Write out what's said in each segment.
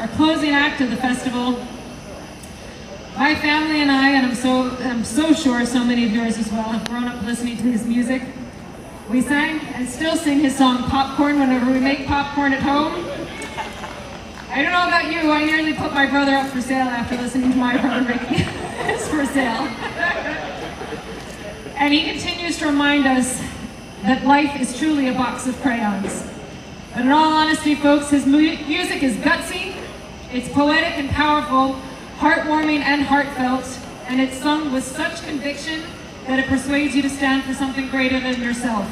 our closing act of the festival. My family and I, and I'm so sure so many of yours as well, have grown up listening to his music. We sang and still sing his song Popcorn whenever we make popcorn at home. I don't know about you, I nearly put my brother up for sale after listening to my brother Ricky. It's for sale. And he continues to remind us that life is truly a box of crayons. But in all honesty, folks, his music is gutsy, it's poetic and powerful, heartwarming and heartfelt, and it's sung with such conviction that it persuades you to stand for something greater than yourself.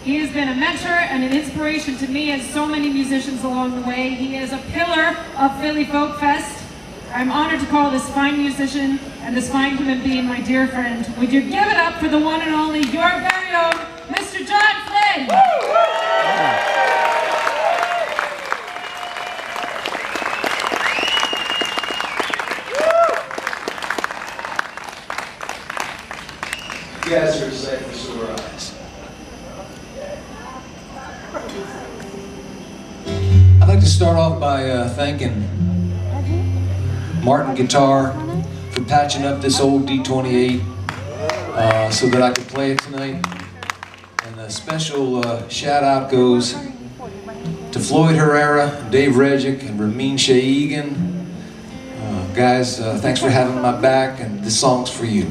He has been a mentor and an inspiration to me and so many musicians along the way. He is a pillar of Philly Folk Fest. I'm honored to call this fine musician and this fine human being my dear friend. Would you give it up for the one and only, your very own, Mr. John Flynn? You guys are excited for sore eyes. I'd like to start off by thanking Martin Guitar for patching up this old D28 so that I could play it tonight. And a special shout out goes to Floyd Herrera, Dave Regic, and Ramin Shayegan. Guys, thanks for having my back, and this song's for you.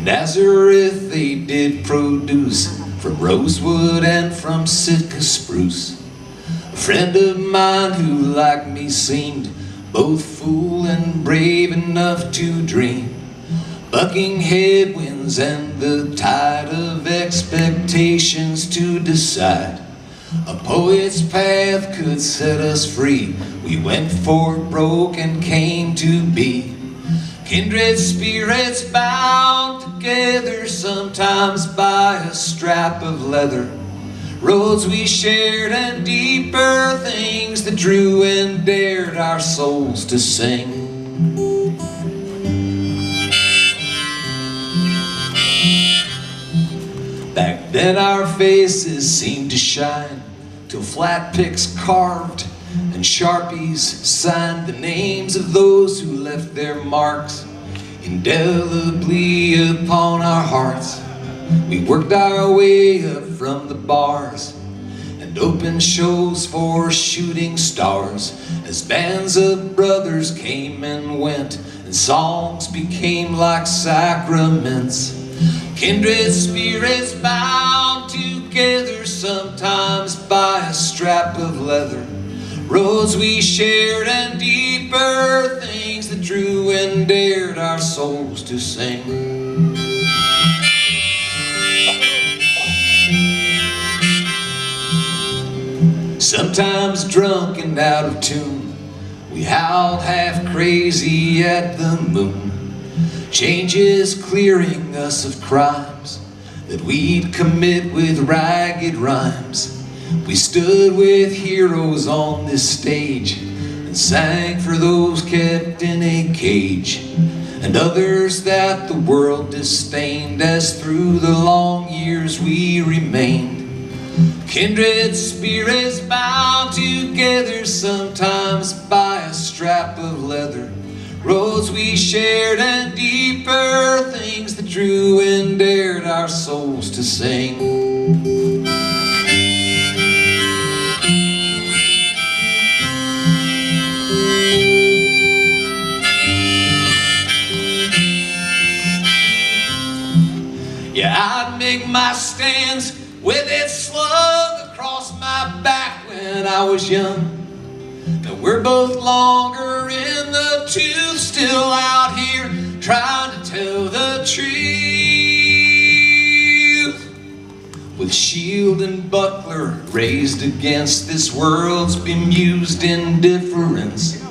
Nazareth they did produce from rosewood and from Sitka spruce. A friend of mine who like me seemed both fool and brave enough to dream, bucking headwinds and the tide of expectations to decide a poet's path could set us free. We went for broke and came to be kindred spirits bound together, sometimes by a strap of leather. Roads we shared and deeper things that drew and dared our souls to sing. Back then our faces seemed to shine till flat picks carved and Sharpies signed the names of those who left their marks indelibly upon our hearts. We worked our way up from the bars and opened shows for shooting stars as bands of brothers came and went and songs became like sacraments. Kindred spirits bound together, sometimes by a strap of leather. Roads we shared and deeper things that drew and dared our souls to sing. Sometimes drunk and out of tune, we howled half crazy at the moon. Changes clearing us of crimes that we'd commit with ragged rhymes. We stood with heroes on this stage and sang for those kept in a cage, and others that the world disdained, as through the long years we remained. Kindred spirits bound together, sometimes by a strap of leather. Roads we shared and deeper things that drew and dared our souls to sing. Yeah, I'd make my stands with it slung across my back when I was young. Now we're both longer in the tooth, still out here trying to tell the truth. With shield and buckler raised against this world's bemused indifference,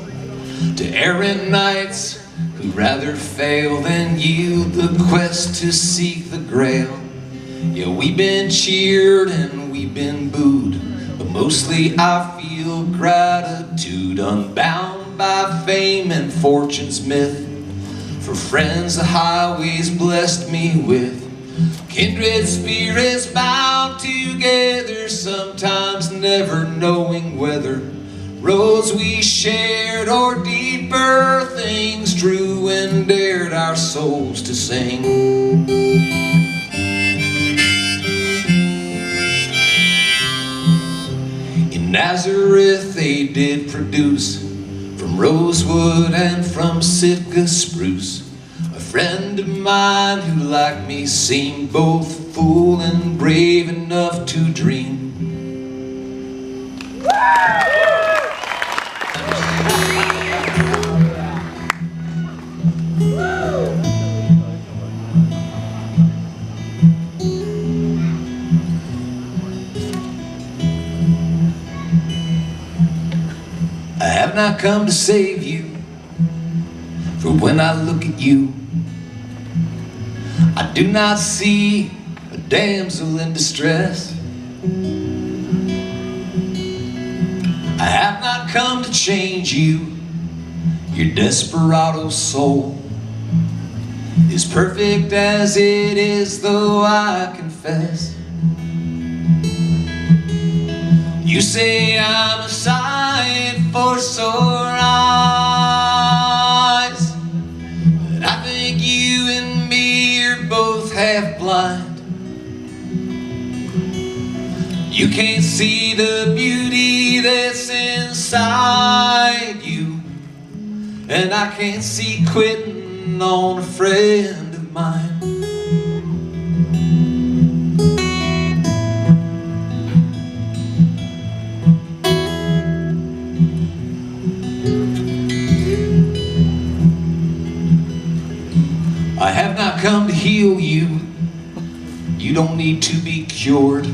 to errant knights who'd rather fail than yield the quest to seek the grail. Yeah, we've been cheered and we've been booed, but mostly I feel gratitude, unbound by fame and fortune's myth, for friends the highways blessed me with. Kindred spirits bound together, sometimes never knowing whether roads we shared or deeper things drew and dared our souls to sing. In Nazareth they did produce, from rosewood and from Sitka spruce, a friend of mine who like me seemed both fool and brave enough to dream. I have not come to save you, for when I look at you, I do not see a damsel in distress. I have not come to change you. Your desperado soul is perfect as it is, though I confess. You say I'm a sight for sore eyes, but I think you and me are both half blind. You can't see the beauty that's inside you, and I can't see quitting on a friend of mine. I have not come to heal you. You don't need to be cured.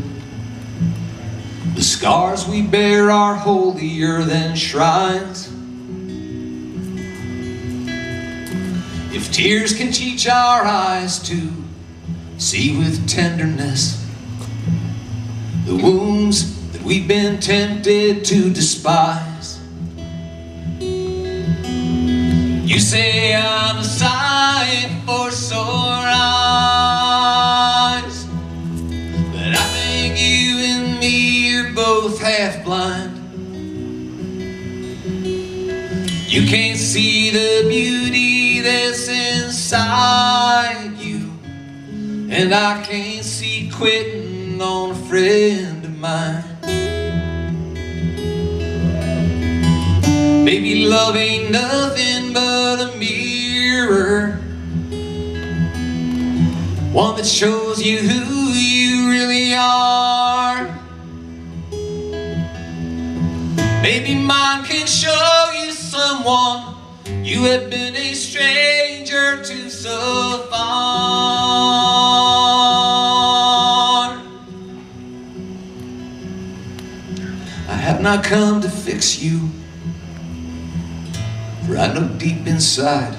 The scars we bear are holier than shrines. If tears can teach our eyes to see with tenderness the wounds that we've been tempted to despise. You say I'm a sight for sore eyes, but I think you and me are both half blind. You can't see the beauty that's inside you, and I can't see quitting on a friend of mine. Maybe love ain't nothing but a mirror, one that shows you who you really are. Maybe mine can show you someone you have been a stranger to so far. I have not come to fix you, for I know deep inside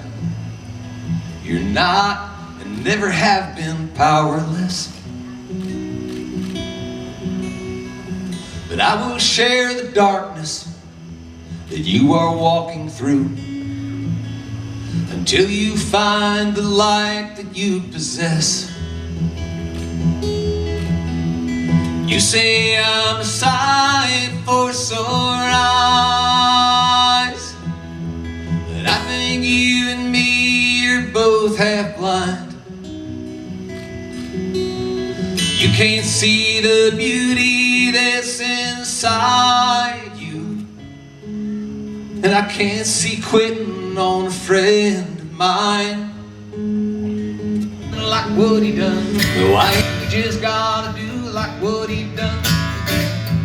you're not and never have been powerless. But I will share the darkness that you are walking through until you find the light that you possess. You say I'm a sight for sore eyes, but I think you and me are both half blind. You can't see the beauty that's inside you, and I can't see quitting on a friend of mine. Like what he done, no, I ain't just gotta do like what he done.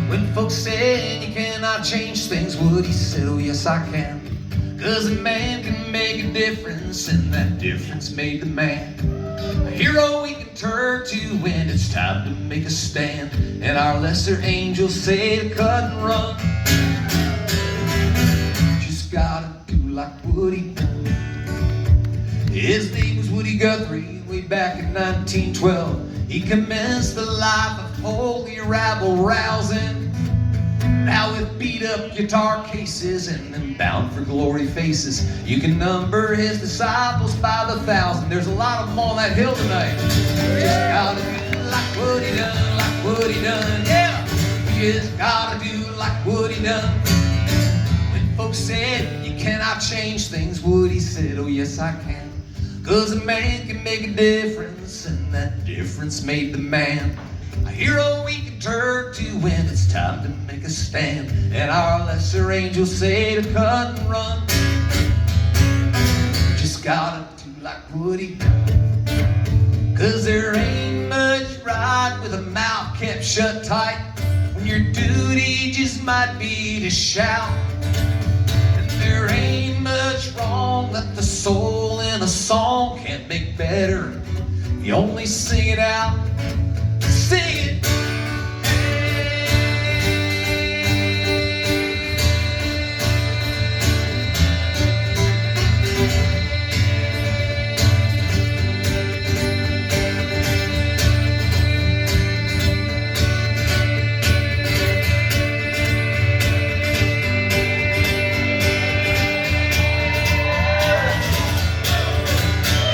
When folks say you cannot change things, what he said, oh yes I can. 'Cause a man can make a difference, and that difference made the man. A hero we can turn to when it's time to make a stand. And our lesser angels say to cut and run. Just gotta do like Woody done. His name was Woody Guthrie, way back in 1912. He commenced the life of holy rabble rousing. Now with beat up guitar cases and them bound for glory faces, you can number his disciples by the thousand. There's a lot of them on that hill tonight. Just gotta do like what he done, like what he done, yeah. You just gotta do like what he done. When folks said you cannot change things, Woody said, oh yes I can. 'Cause a man can make a difference, and that difference made the man. A hero we can turn to when it's time to make a stand. And our lesser angels say to cut and run. Just gotta do like Woody done. 'Cause there ain't much right with a mouth kept shut tight, when your duty just might be to shout. And there ain't much wrong that the soul in a song can't make better. You only sing it out. Sing it.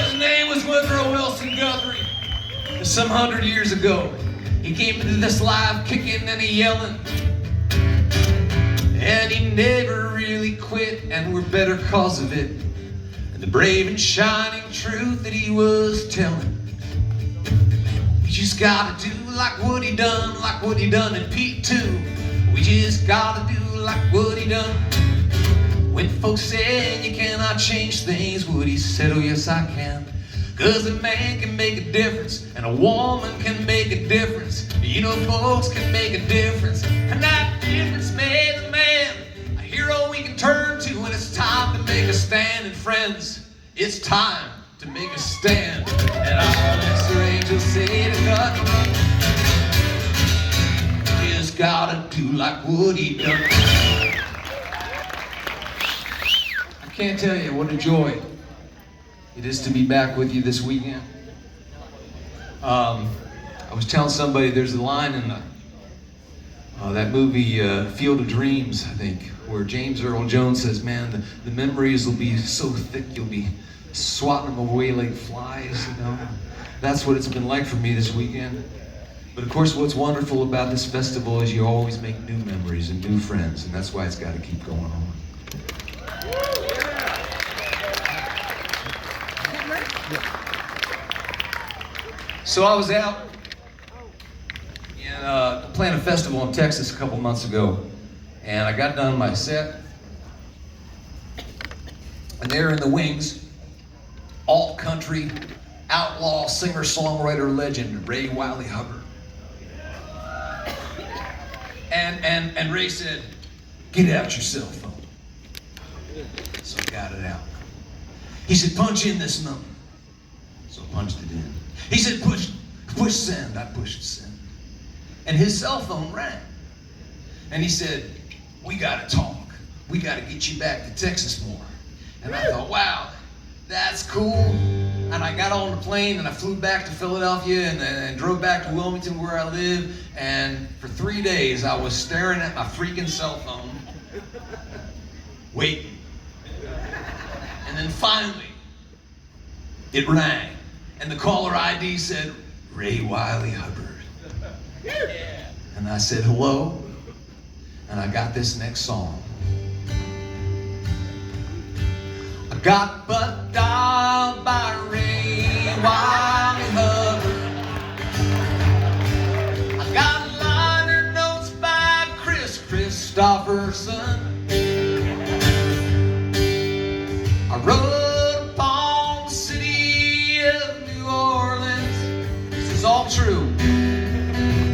His name was Woodrow Wilson Guthrie. Some 100 years ago, he came into this life kicking and yelling, and he never really quit, and we're better cause of it. And the brave and shining truth that he was telling, we just gotta do like what he done, like what he done in Pete too. We just gotta do like what he done. When folks said you cannot change things, Woody said, oh yes I can. 'Cause a man can make a difference, and a woman can make a difference. You know folks can make a difference, and that difference made the man. A hero we can turn to when it's time to make a stand. And friends, it's time to make a stand. And our lesser angels say to cut and run. You just gotta do like Woody done. I can't tell you what a joy it is to be back with you this weekend. I was telling somebody there's a line in that movie Field of Dreams, I think, where James Earl Jones says, man, the memories will be so thick you'll be swatting them away like flies, you know. That's what it's been like for me this weekend. But of course what's wonderful about this festival is you always make new memories and new friends, and that's why it's got to keep going on. So I was out playing a festival in Texas a couple months ago, and I got done my set, and there in the wings, alt country, outlaw singer-songwriter legend Ray Wiley Hubbard. And Ray said, "Get out your cell phone." So I got it out. He said, "Punch in this number." So I punched it in. He said, push send. I pushed send. And his cell phone rang. And he said, "We gotta talk. We gotta get you back to Texas more." And I thought, wow, that's cool. And I got on the plane and I flew back to Philadelphia and drove back to Wilmington where I live. And for 3 days I was staring at my freaking cell phone, waiting. And then finally, it rang. And the caller ID said, Ray Wiley Hubbard. And I said, hello. And I got this next song. I got butt dialed by Ray Wiley Hubbard. I got liner notes by Chris Christopherson. I wrote upon the city of New Orleans. This is all true.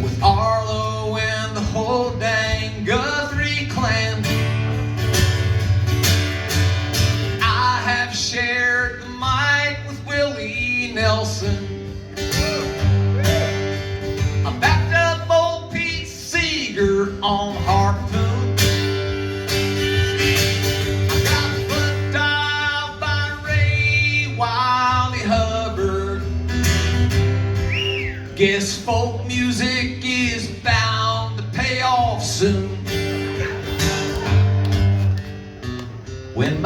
With Arlo and the whole dang Guthrie clan. I have shared the mic with Willie Nelson. I backed up old Pete Seeger on Harpoon. I got put dialed by Ray Wiley Hubbard. Guess folk music is bound to pay off soon.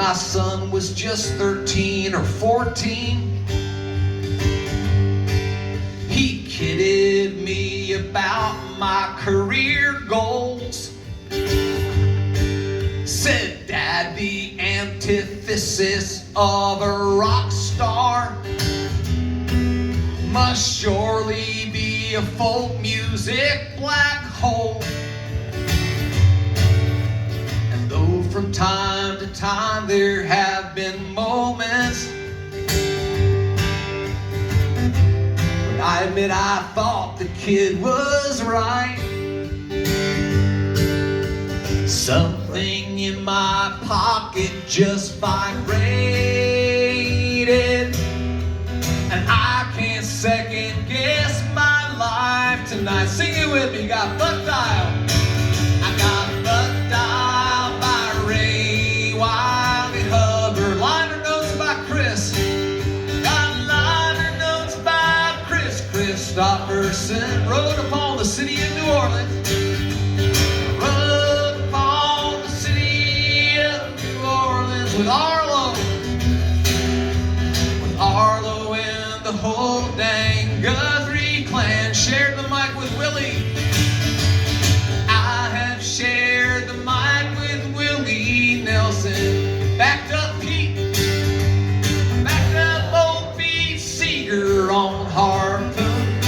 my son was just 13 or 14. He kidded me about my career goals. Said, Dad, the antithesis of a rock star must surely be a folk music black hole. And though from time to time there have been moments when I admit I thought the kid was right, something in my pocket just vibrated, and I can't second guess my life tonight. Sing it with me. Got Buck Dial. I got Buck Dial by Ray Wiley Hubbard. Liner notes by Chris. Got liner notes by Chris Christopherson. Wrote upon the city of New Orleans. With Arlo and the whole dang Guthrie clan. Shared the mic with Willie. I have shared the mic with Willie Nelson. Backed up Pete. Backed up old Pete Seeger on harpoon.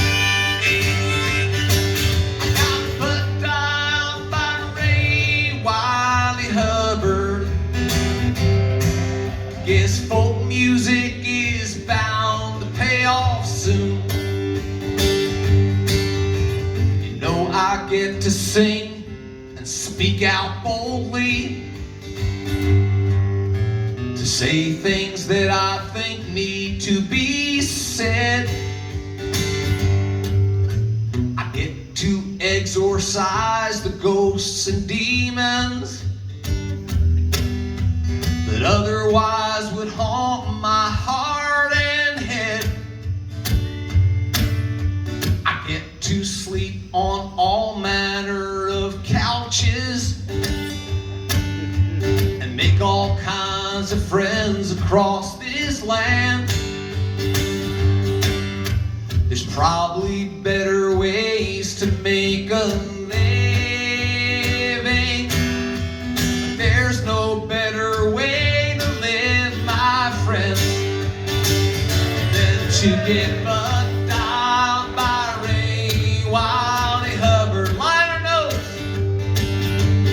I got put down by Ray Wiley Hubbard. Guess folk music is bound to pay off soon. You know I get to sing and speak out boldly, to say things that I think need to be said. I get to exorcise the ghosts and demons that otherwise would haunt my heart and head. I get to sleep on all manner of couches and make all kinds of friends across this land. There's probably better ways to make a living, but there's no better way to get bucked down by Ray Wiley Hubbard. Liner notes.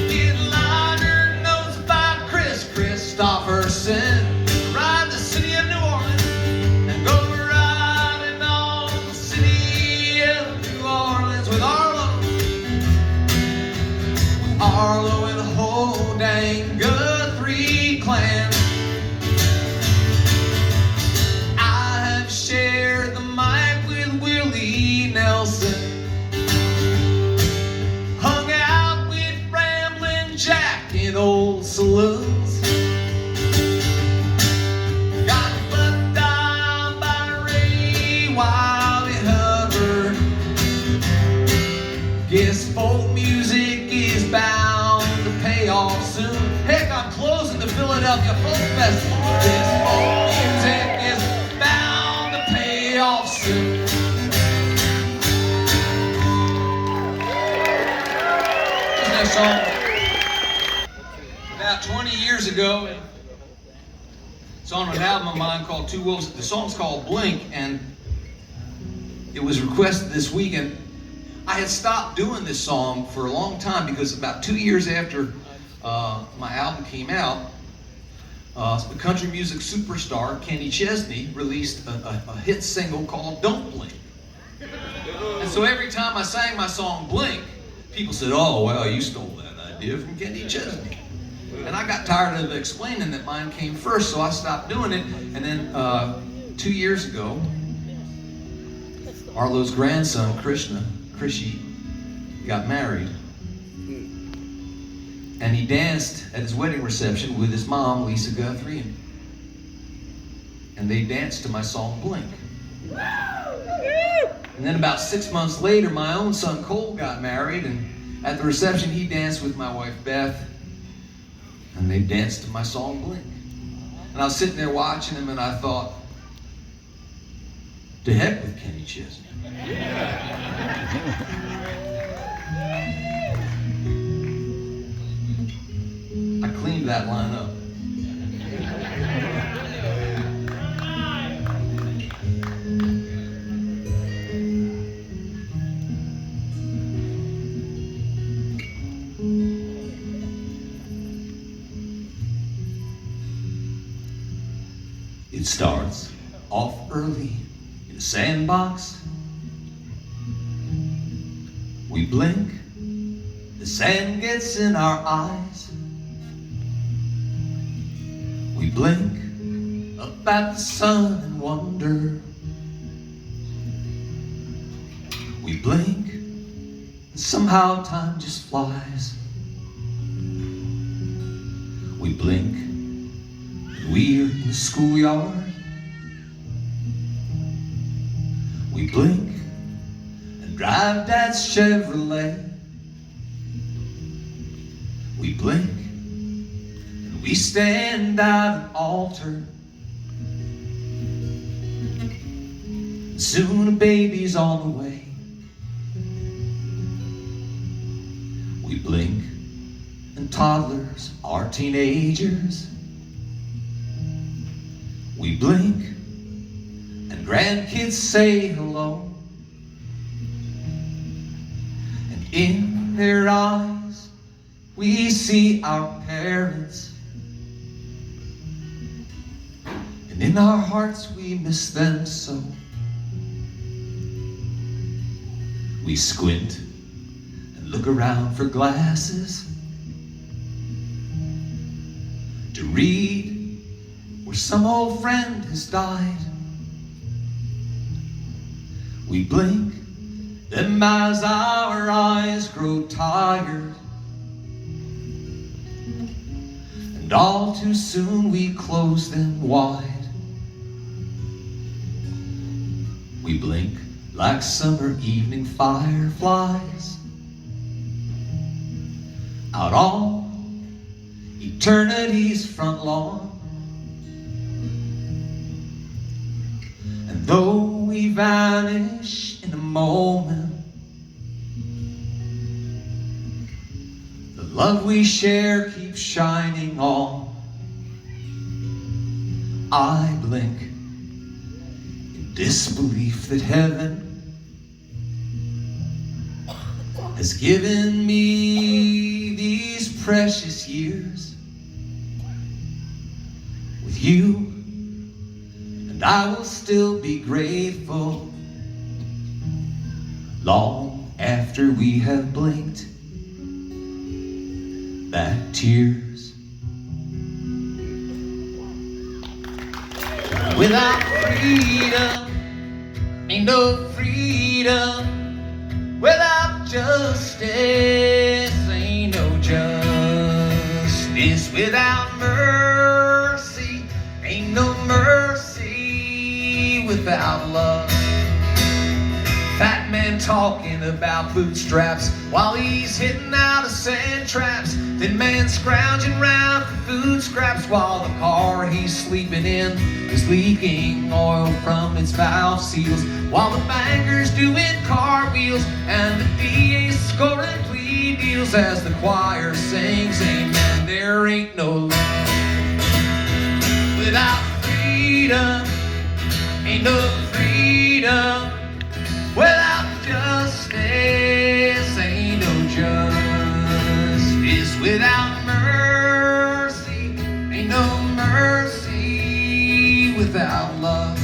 Get liner notes by Chris Christopherson. Ride the city of New Orleans and go riding on the city of New Orleans with Arlo. With Arlo and the whole dang Guthrie clan. Share the mic with Willie Nelson. Hung out with Ramblin' Jack in old saloons. Got bucked down by Ray Wiley Hubbard. Guess folk music is bound to pay off soon. Heck, I'm closing the Philadelphia Folk Festival. Guess folk music is off soon. That song, about 20 years ago, it's on an album of mine called Two Wolves. The song's called Blink, and it was requested this week. And I had stopped doing this song for a long time because about 2 years after my album came out, the country music superstar Kenny Chesney released a hit single called Don't Blink. And so every time I sang my song Blink, people said, oh, well, you stole that idea from Kenny Chesney. And I got tired of explaining that mine came first, so I stopped doing it. And then 2 years ago, Arlo's grandson, Krishy, got married. And he danced at his wedding reception with his mom, Lisa Guthrie. And they danced to my song, Blink. And then about 6 months later, my own son, Cole, got married. And at the reception, he danced with my wife, Beth. And they danced to my song, Blink. And I was sitting there watching him, and I thought, to heck with Kenny Chesney. I cleaned that line up. It starts off early in a sandbox. We blink, the sand gets in our eyes. We blink up at the sun and wonder. We blink and somehow time just flies. We blink and we're in the schoolyard. We blink and drive Dad's Chevrolet. We blink and we stand at an altar. Soon a baby's on the way. We blink and toddlers are teenagers. We blink and grandkids say hello. And in their eyes we see our parents. And in our hearts we miss them so. We squint and look around for glasses to read where some old friend has died. We blink, then as our eyes grow tired, and all too soon we close them wide. We blink like summer evening fireflies out on eternity's front lawn. And though we vanish in a moment, the love we share keeps shining on. I blink in disbelief that heaven has given me these precious years with you, and I will still be grateful long after we have blinked back tears. Without freedom, ain't no freedom. Without justice, ain't no justice. Without mercy, ain't no mercy. Without love, fat man talking about bootstraps while he's hitting out of sand traps. Thin man scrounging round for food scraps while the car he's sleeping in is leaking oil from its valve seals. While the banker's doing cartwheels and the DA's scoring plea deals as the choir sings amen. There ain't no love without freedom. Ain't no freedom without justice. Ain't no justice without mercy. Ain't no mercy without love.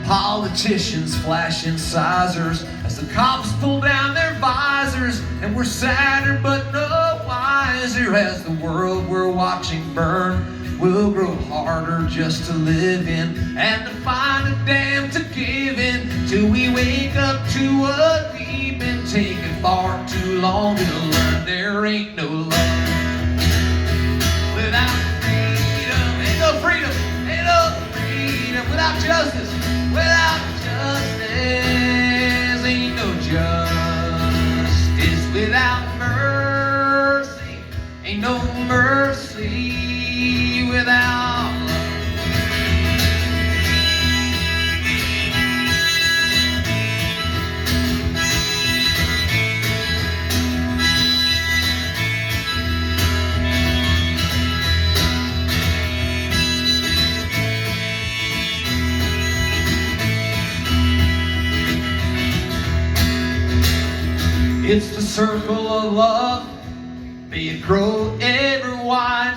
Politicians flashing sizers as the cops pull down their visors, and we're sadder but no wiser as the world we're watching burn will grow harder just to live in and to find a dam to give in till we wake up to what we've been taking far too long to learn. There ain't no love without freedom. Ain't no freedom. Ain't no freedom without justice. Without justice, ain't no justice. Without mercy, ain't no mercy. without love. It's the circle of love, may it grow ever wide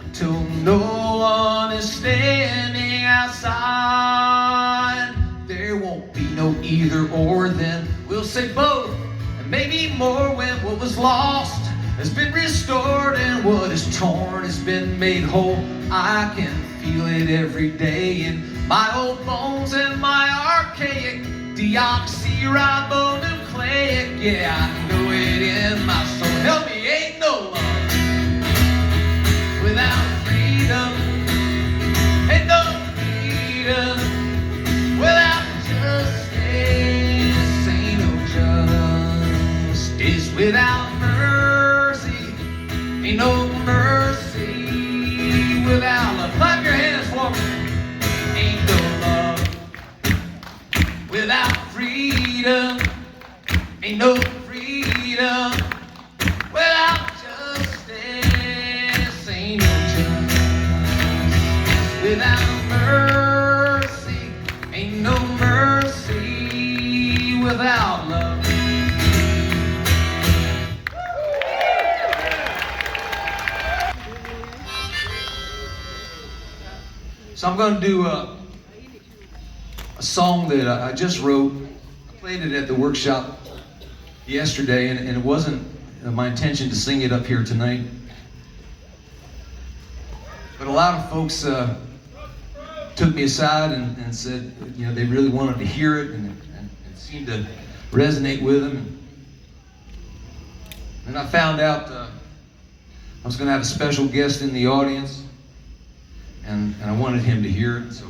until no one is standing outside. There won't be no either or, then we'll say both and maybe more when what was lost has been restored and what is torn has been made whole. I can feel it every day in my old bones and my archaic deoxyribonucleic. Yeah, I know it in my soul. Help me, ain't no love without freedom. Ain't no freedom without justice. Ain't no justice without mercy. Ain't no mercy without love. Clap your hands for me. Ain't no love without freedom. Ain't no freedom without justice. Ain't no justice without mercy. Ain't no mercy without love. So I'm going to do a song that I just wrote. I played it at the workshop yesterday, and it wasn't my intention to sing it up here tonight. But a lot of folks took me aside and said, you know, they really wanted to hear it, and it seemed to resonate with them. And I found out I was going to have a special guest in the audience, and I wanted him to hear it, so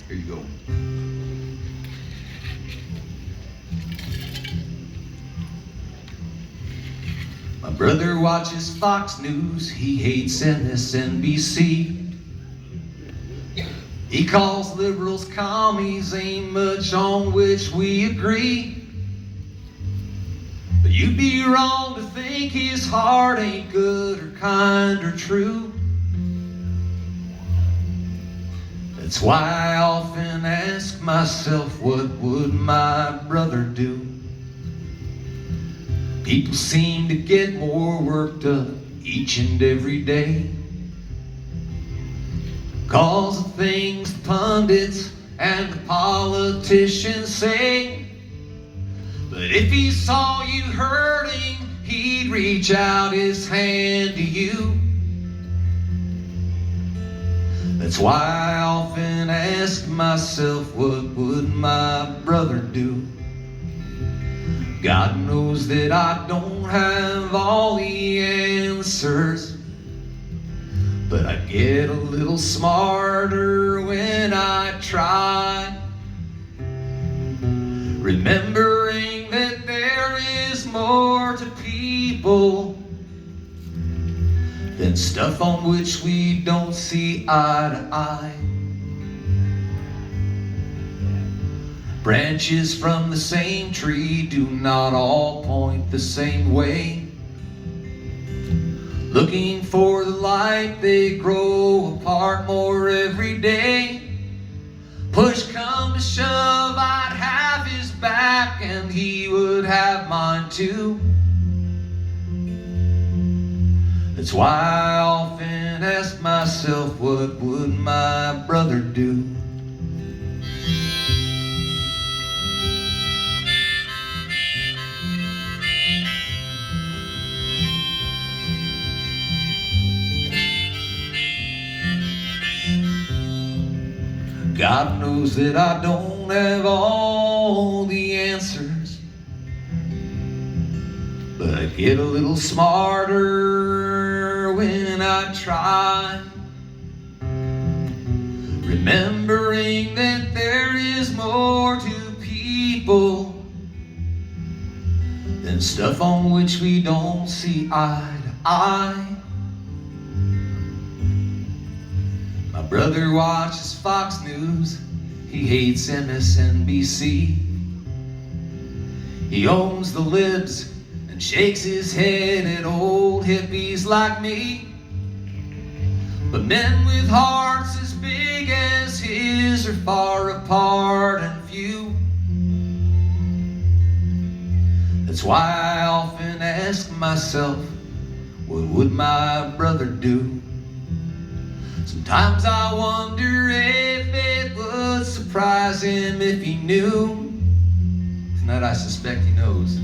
here you go. My brother watches Fox News, he hates MSNBC. He calls liberals commies, ain't much on which we agree. But you'd be wrong to think his heart ain't good or kind or true. That's why I often ask myself, what would my brother do? People seem to get more worked up each and every day 'cause of things the pundits and the politicians say. But if he saw you hurting, he'd reach out his hand to you. That's why I often ask myself, what would my brother do? God knows that I don't have all the answers, but I get a little smarter when I try, remembering that there is more to people than stuff on which we don't see eye to eye. Branches from the same tree do not all point the same way. Looking for the light, they grow apart more every day. Push come to shove, I'd have his back and he would have mine too. That's why I often ask myself, what would my brother do? God knows that I don't have all the answers, but I get a little smarter when I try, remembering that there is more to people than stuff on which we don't see eye to eye. brother watches Fox News, he hates MSNBC. He owns the libs and shakes his head at old hippies like me. But men with hearts as big as his are far apart and few. That's why I often ask myself, what would my brother do? Sometimes I wonder if it would surprise him if he knew. Tonight I suspect he knows.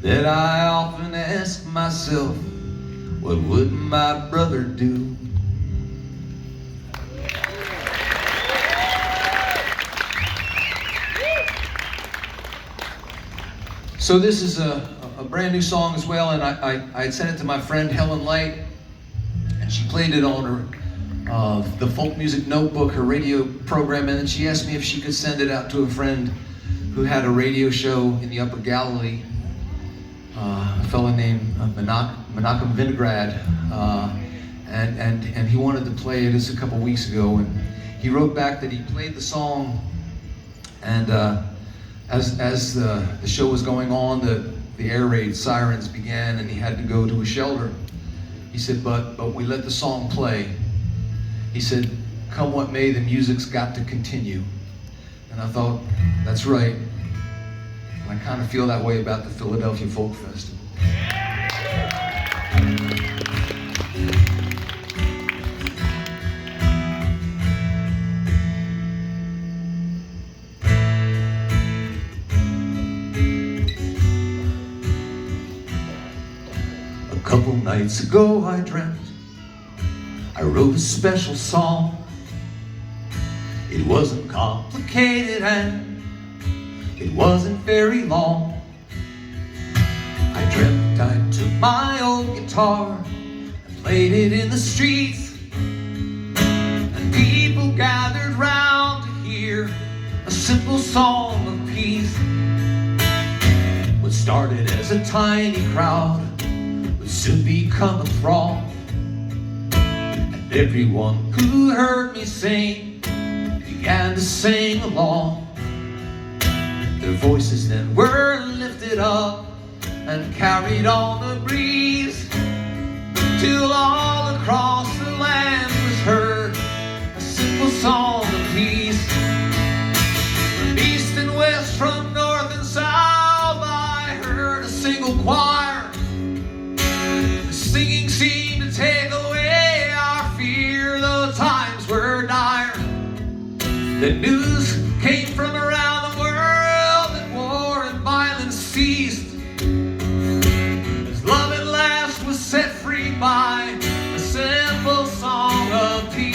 That I often ask myself, what would my brother do? So this is a brand new song as well, and I had sent it to my friend Helen Light, and she played it on her the Folk Music Notebook, her radio program, and then she asked me if she could send it out to a friend who had a radio show in the Upper Galilee, a fellow named Menachem Vinograd, and he wanted to play it just a couple weeks ago, and he wrote back that he played the song, and as the show was going on, the air raid sirens began, and he had to go to a shelter. He said, but we let the song play. He said, come what may, the music's got to continue. And I thought, that's right. And I kind of feel that way about the Philadelphia Folk Festival. A couple nights ago I dreamt I wrote a special song. It wasn't complicated and it wasn't very long. I dreamt I took my old guitar and played it in the streets, and people gathered round to hear a simple song of peace. What started as a tiny crowd would soon become a throng. Everyone who heard me sing began to sing along. Their voices then were lifted up and carried on the breeze, till all across the land was heard a simple song of peace. From east and west, from north and south, I heard a single choir. The singing seemed to take away our fear, though times were dire. The news came from around the world that war and violence ceased, as love at last was set free by a simple song of peace.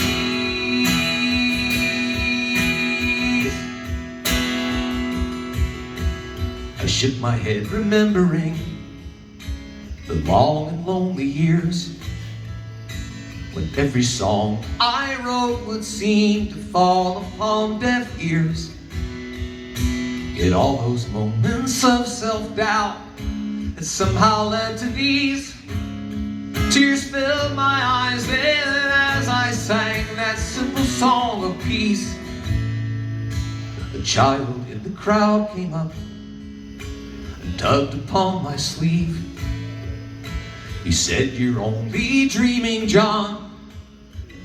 I shook my head remembering the long and lonely years when every song I wrote would seem to fall upon deaf ears. Yet all those moments of self-doubt had somehow led to these. Tears filled my eyes then as I sang that simple song of peace. A child in the crowd came up and tugged upon my sleeve. He said, you're only dreaming, John.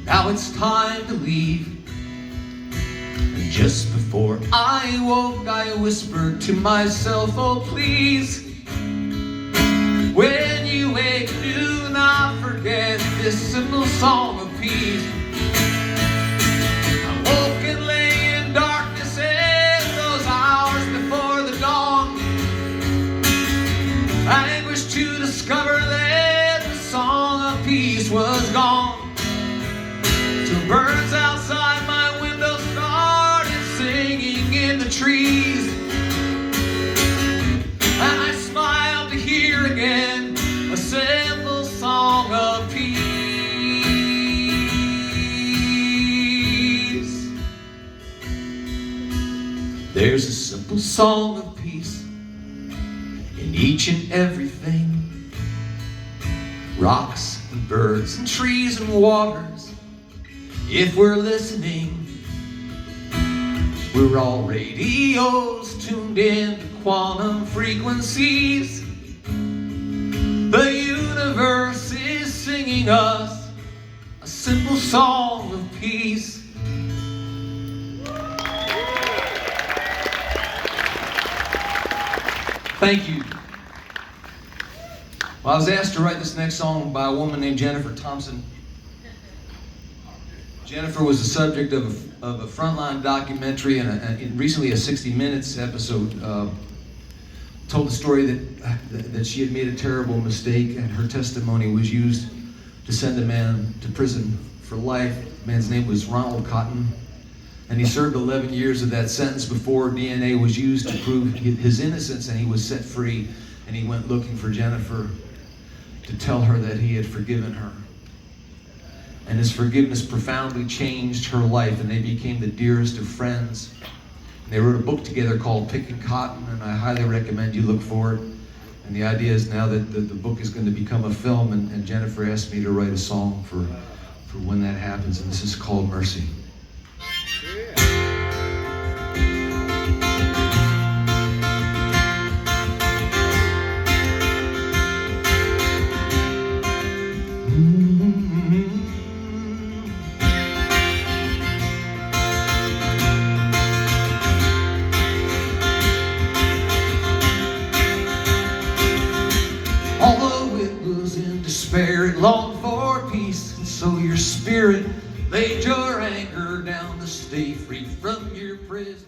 Now it's time to leave. And just before I woke, I whispered to myself, oh please, when you wake, do not forget this simple song of peace. I woke and lay in darkness in those hours before the dawn. I anguished to discover that the song of peace was gone. Till birds outside my window started singing in the trees, and I smiled to hear again a simple song of peace. There's a simple song of peace in each and everything. Rocks and birds and trees and waters. If we're listening, we're all radios tuned in to quantum frequencies. The universe is singing us a simple song of peace. Thank you. Well, I was asked to write this next song by a woman named Jennifer Thompson. Jennifer was the subject of a Frontline documentary and recently a 60 Minutes episode. Told the story that she had made a terrible mistake, and her testimony was used to send a man to prison for life. The man's name was Ronald Cotton, and he served 11 years of that sentence before DNA was used to prove his innocence, and he was set free. And he went looking for Jennifer to tell her that he had forgiven her. And his forgiveness profoundly changed her life, and they became the dearest of friends. And they wrote a book together called Picking Cotton, and I highly recommend you look for it. And the idea is now that the book is going to become a film, and Jennifer asked me to write a song for when that happens, and this is called Mercy. Although it was in despair, it longed for peace, and so your spirit laid your anger down to stay free from your prison.